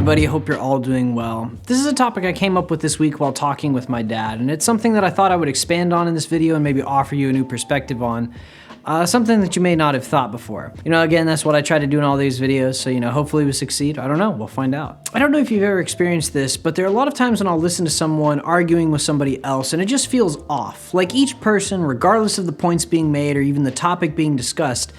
everybody, hope you're all doing well. This is a topic I came up with this week while talking with my dad, and it's something that I thought I would expand on in this video and maybe offer you a new perspective on. Something that you may not have thought before. Again, that's what I try to do in all these videos, so hopefully we succeed. I don't know, we'll find out. I don't know if you've ever experienced this, but there are a lot of times when I'll listen to someone arguing with somebody else and it just feels off. Like each person, regardless of the points being made or even the topic being discussed,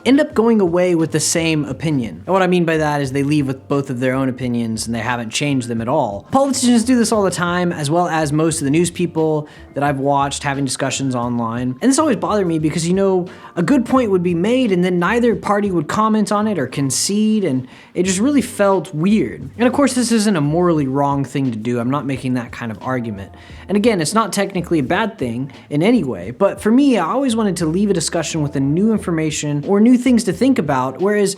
end up going away with the same opinion. And what I mean by that is they leave with both of their own opinions and they haven't changed them at all. Politicians do this all the time, as well as most of the news people that I've watched having discussions online. And this always bothered me because, a good point would be made and then neither party would comment on it or concede, and it just really felt weird. And of course, this isn't a morally wrong thing to do. I'm not making that kind of argument. And again, it's not technically a bad thing in any way, but for me, I always wanted to leave a discussion with a new information or new things to think about, whereas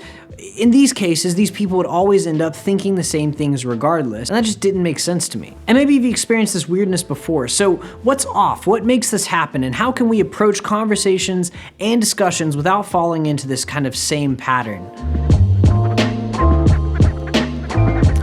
in these cases, these people would always end up thinking the same things regardless, and that just didn't make sense to me. And maybe you've experienced this weirdness before, so what's off? What makes this happen? And how can we approach conversations and discussions without falling into this kind of same pattern?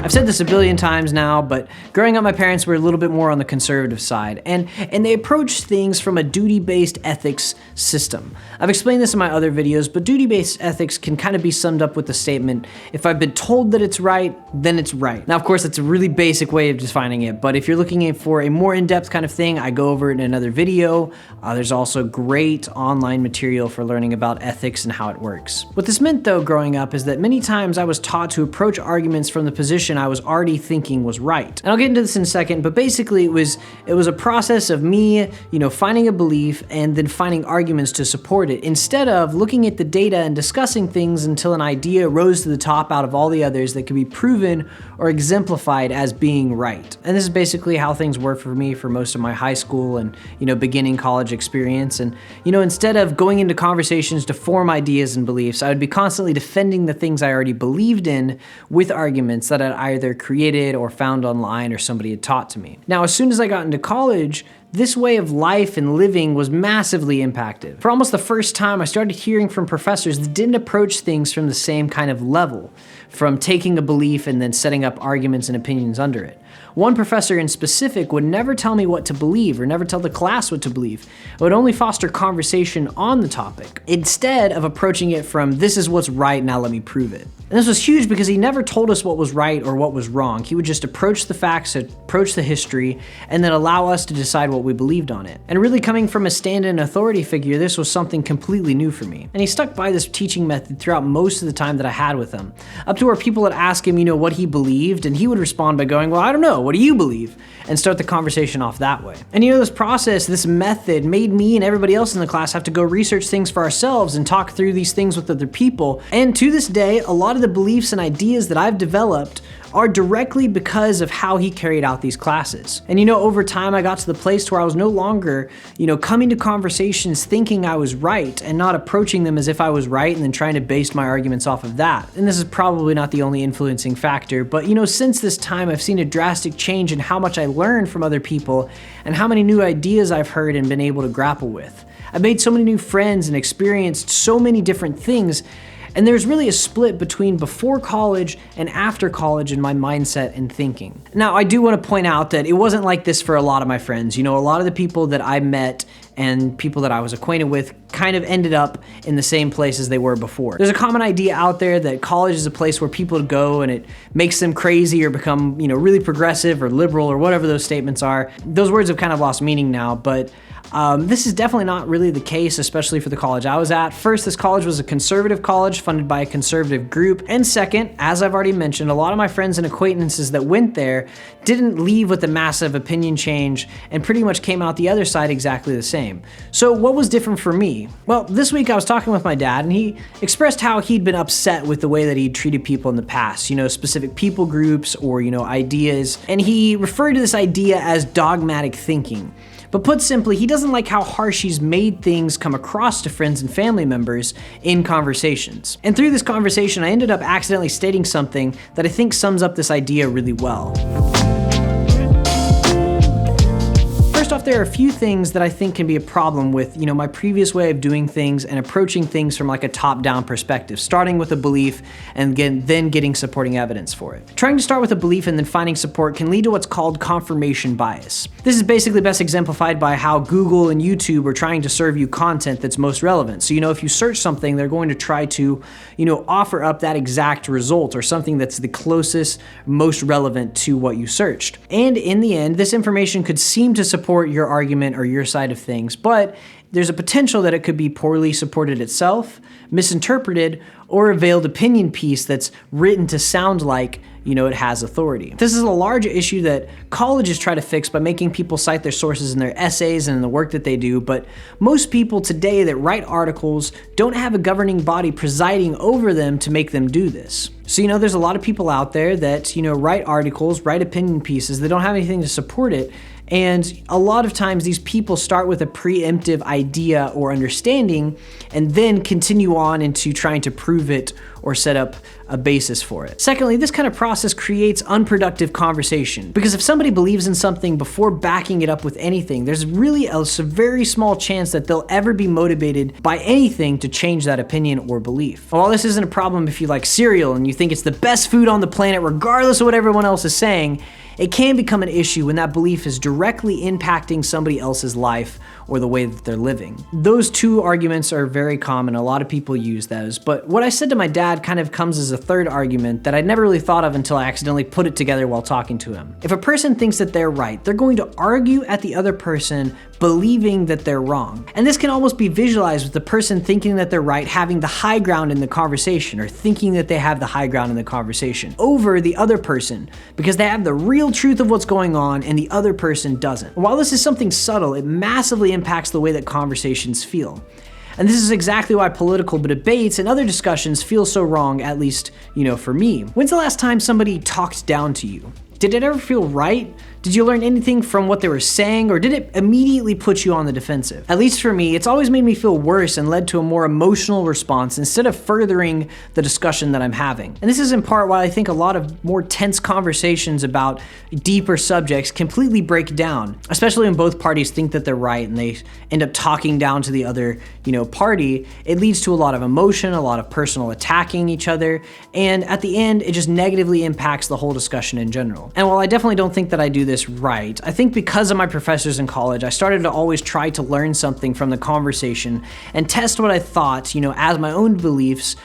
I've said this a billion times now, but growing up, my parents were a little bit more on the conservative side, and they approached things from a duty-based ethics system. I've explained this in my other videos, but duty-based ethics can kind of be summed up with the statement, if I've been told that it's right, then it's right. Now, of course, that's a really basic way of defining it, but if you're looking for a more in-depth kind of thing, I go over it in another video. There's also great online material for learning about ethics and how it works. What this meant, though, growing up, is that many times I was taught to approach arguments from the position I was already thinking was right. And I'll get into this in a second, but basically it was a process of me, finding a belief and then finding arguments to support it, instead of looking at the data and discussing things until an idea rose to the top out of all the others that could be proven or exemplified as being right. And this is basically how things were for me for most of my high school and, beginning college experience. And, instead of going into conversations to form ideas and beliefs, I would be constantly defending the things I already believed in with arguments that I'd either created or found online or somebody had taught to me. Now, as soon as I got into college, this way of life and living was massively impacted. For almost the first time, I started hearing from professors that didn't approach things from the same kind of level, from taking a belief and then setting up arguments and opinions under it. One professor in specific would never tell me what to believe or never tell the class what to believe. It would only foster conversation on the topic, instead of approaching it from, this is what's right, now let me prove it. And this was huge because he never told us what was right or what was wrong. He would just approach the facts, approach the history, and then allow us to decide what we believed on it. And really, coming from a stand-in authority figure, this was something completely new for me. And he stuck by this teaching method throughout most of the time that I had with him, up to where people would ask him, what he believed, and he would respond by going, well, I don't know, what do you believe? And start the conversation off that way. And this process, this method made me and everybody else in the class have to go research things for ourselves and talk through these things with other people. And to this day, a lot of the beliefs and ideas that I've developed are directly because of how he carried out these classes. And over time I got to the place where I was no longer, coming to conversations thinking I was right and not approaching them as if I was right and then trying to base my arguments off of that. And this is probably not the only influencing factor, but since this time I've seen a drastic change in how much I learn from other people and how many new ideas I've heard and been able to grapple with. I've made so many new friends and experienced so many different things. And there's really a split between before college and after college in my mindset and thinking. Now, I do want to point out that it wasn't like this for a lot of my friends. A lot of the people that I met and people that I was acquainted with kind of ended up in the same place as they were before. There's a common idea out there that college is a place where people go and it makes them crazy or become, really progressive or liberal or whatever those statements are. Those words have kind of lost meaning now, but this is definitely not really the case, especially for the college I was at. First, this college was a conservative college funded by a conservative group. And second, as I've already mentioned, a lot of my friends and acquaintances that went there didn't leave with a massive opinion change and pretty much came out the other side exactly the same. So what was different for me? Well, this week I was talking with my dad and he expressed how he'd been upset with the way that he'd treated people in the past, specific people groups or, ideas. And he referred to this idea as dogmatic thinking. But put simply, he doesn't like how harsh he's made things come across to friends and family members in conversations. And through this conversation, I ended up accidentally stating something that I think sums up this idea really well. First off, there are a few things that I think can be a problem with, my previous way of doing things and approaching things from like a top-down perspective, starting with a belief and then getting supporting evidence for it. Trying to start with a belief and then finding support can lead to what's called confirmation bias. This is basically best exemplified by how Google and YouTube are trying to serve you content that's most relevant. So, if you search something, they're going to try to, offer up that exact result or something that's the closest, most relevant to what you searched. And in the end, this information could seem to support your argument or your side of things, but there's a potential that it could be poorly supported itself, misinterpreted, or a veiled opinion piece that's written to sound like, it has authority. This is a large issue that colleges try to fix by making people cite their sources in their essays and in the work that they do, but most people today that write articles don't have a governing body presiding over them to make them do this. So, there's a lot of people out there that, write articles, write opinion pieces, they don't have anything to support it. And a lot of times these people start with a preemptive idea or understanding and then continue on into trying to prove it or set up a basis for it. Secondly, this kind of process creates unproductive conversation, because if somebody believes in something before backing it up with anything, there's really a very small chance that they'll ever be motivated by anything to change that opinion or belief. While this isn't a problem if you like cereal and you think it's the best food on the planet regardless of what everyone else is saying, it can become an issue when that belief is directly impacting somebody else's life or the way that they're living. Those two arguments are very common. A lot of people use those. But what I said to my dad kind of comes as a third argument that I'd never really thought of until I accidentally put it together while talking to him. If a person thinks that they're right, they're going to argue at the other person believing that they're wrong. And this can almost be visualized with the person thinking that they're right having the high ground in the conversation, or thinking that they have the high ground in the conversation over the other person because they have the real truth of what's going on and the other person doesn't. While this is something subtle, it massively impacts the way that conversations feel. And this is exactly why political debates and other discussions feel so wrong, at least, for me. When's the last time somebody talked down to you? Did it ever feel right? Did you learn anything from what they were saying, or did it immediately put you on the defensive? At least for me, it's always made me feel worse and led to a more emotional response instead of furthering the discussion that I'm having. And this is in part why I think a lot of more tense conversations about deeper subjects completely break down, especially when both parties think that they're right and they end up talking down to the other, party. It leads to a lot of emotion, a lot of personal attacking each other, and at the end, it just negatively impacts the whole discussion in general. And while I definitely don't think that I do this right, I think because of my professors in college, I started to always try to learn something from the conversation and test what I thought, as my own beliefs,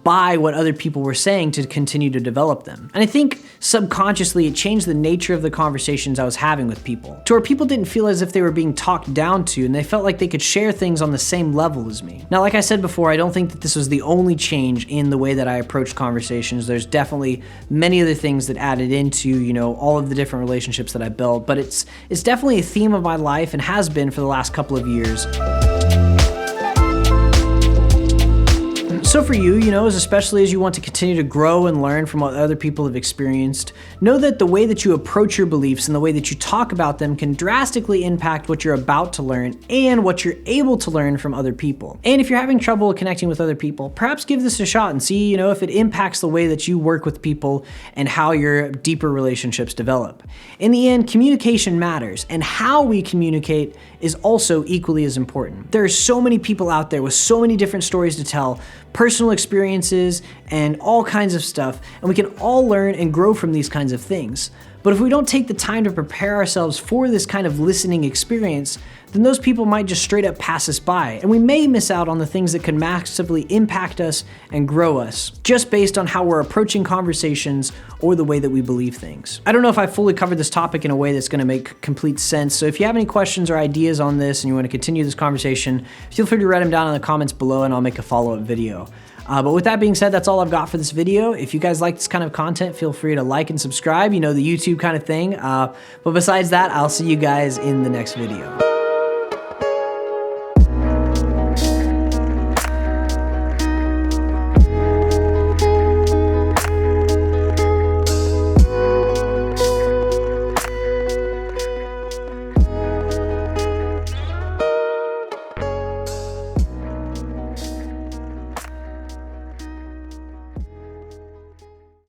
by what other people were saying to continue to develop them. And I think subconsciously it changed the nature of the conversations I was having with people, to where people didn't feel as if they were being talked down to, and they felt like they could share things on the same level as me. Now, like I said before, I don't think that this was the only change in the way that I approached conversations. There's definitely many other things that added into, all of the different relationships that I built, but it's definitely a theme of my life and has been for the last couple of years. So for you, especially as you want to continue to grow and learn from what other people have experienced, know that the way that you approach your beliefs and the way that you talk about them can drastically impact what you're about to learn and what you're able to learn from other people. And if you're having trouble connecting with other people, perhaps give this a shot and see, if it impacts the way that you work with people and how your deeper relationships develop. In the end, communication matters, and how we communicate is also equally as important. There are so many people out there with so many different stories to tell, personal experiences, and all kinds of stuff, and we can all learn and grow from these kinds of things. But if we don't take the time to prepare ourselves for this kind of listening experience, then those people might just straight up pass us by, and we may miss out on the things that can massively impact us and grow us, just based on how we're approaching conversations or the way that we believe things. I don't know if I fully covered this topic in a way that's going to make complete sense, so if you have any questions or ideas on this and you want to continue this conversation, feel free to write them down in the comments below and I'll make a follow-up video. But with that being said, that's all I've got for this video. If you guys like this kind of content, feel free to like and subscribe, the YouTube kind of thing. But besides that, I'll see you guys in the next video.